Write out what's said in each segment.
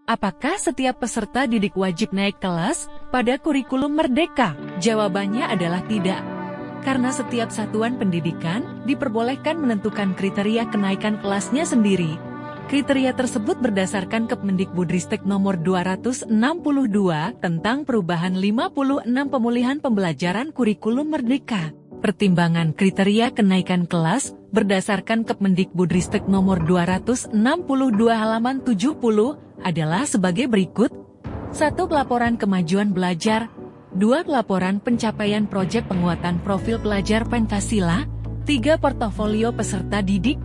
Apakah setiap peserta didik wajib naik kelas pada kurikulum Merdeka? Jawabannya adalah tidak. Karena setiap satuan pendidikan diperbolehkan menentukan kriteria kenaikan kelasnya sendiri. Kriteria tersebut berdasarkan Kemendikbudristek nomor 262 tentang perubahan 56 pemulihan pembelajaran kurikulum Merdeka. Pertimbangan kriteria kenaikan kelas berdasarkan Kemendikbudristek nomor 262 halaman 70 adalah sebagai berikut. 1. Pelaporan kemajuan belajar. 2. Pelaporan pencapaian proyek penguatan profil pelajar Pancasila. 3. Portofolio peserta didik.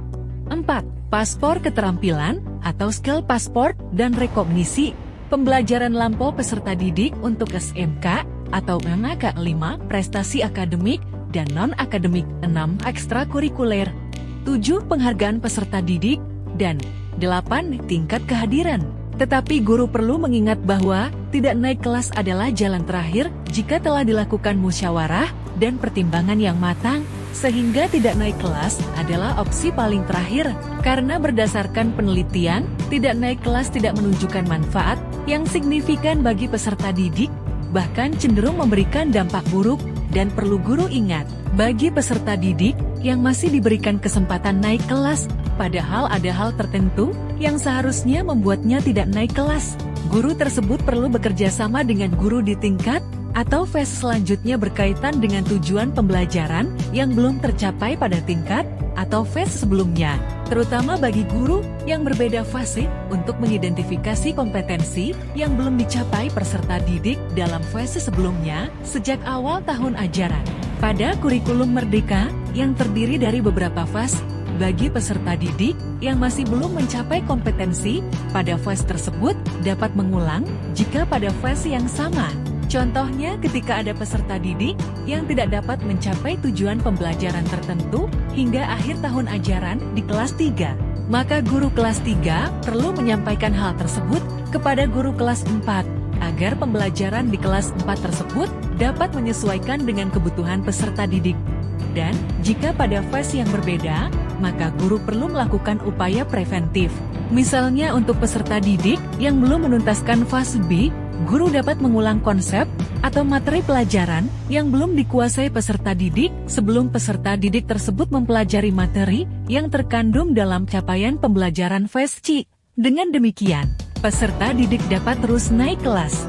4. Paspor keterampilan atau skill passport dan rekognisi pembelajaran lampau peserta didik untuk SMK atau MK. 5. Prestasi akademik dan non-akademik. 6. Ekstrakurikuler. 7. Penghargaan peserta didik. Dan 8. Tingkat kehadiran. Tetapi guru perlu mengingat bahwa tidak naik kelas adalah jalan terakhir jika telah dilakukan musyawarah dan pertimbangan yang matang, sehingga tidak naik kelas adalah opsi paling terakhir. Karena berdasarkan penelitian, tidak naik kelas tidak menunjukkan manfaat yang signifikan bagi peserta didik, bahkan cenderung memberikan dampak buruk. Dan perlu guru ingat, bagi peserta didik yang masih diberikan kesempatan naik kelas, padahal ada hal tertentu yang seharusnya membuatnya tidak naik kelas, guru tersebut perlu bekerja sama dengan guru di tingkat atau fase selanjutnya berkaitan dengan tujuan pembelajaran yang belum tercapai pada tingkat atau fase sebelumnya, terutama bagi guru yang berbeda fase untuk mengidentifikasi kompetensi yang belum dicapai peserta didik dalam fase sebelumnya sejak awal tahun ajaran. Pada kurikulum Merdeka yang terdiri dari beberapa fase, bagi peserta didik yang masih belum mencapai kompetensi pada fase tersebut dapat mengulang jika pada fase yang sama. Contohnya ketika ada peserta didik yang tidak dapat mencapai tujuan pembelajaran tertentu hingga akhir tahun ajaran di kelas 3, maka guru kelas 3 perlu menyampaikan hal tersebut kepada guru kelas 4 agar pembelajaran di kelas 4 tersebut dapat menyesuaikan dengan kebutuhan peserta didik. Dan jika pada fase yang berbeda, maka guru perlu melakukan upaya preventif. Misalnya untuk peserta didik yang belum menuntaskan fase B, guru dapat mengulang konsep atau materi pelajaran yang belum dikuasai peserta didik sebelum peserta didik tersebut mempelajari materi yang terkandung dalam capaian pembelajaran fase C. Dengan demikian, peserta didik dapat terus naik kelas.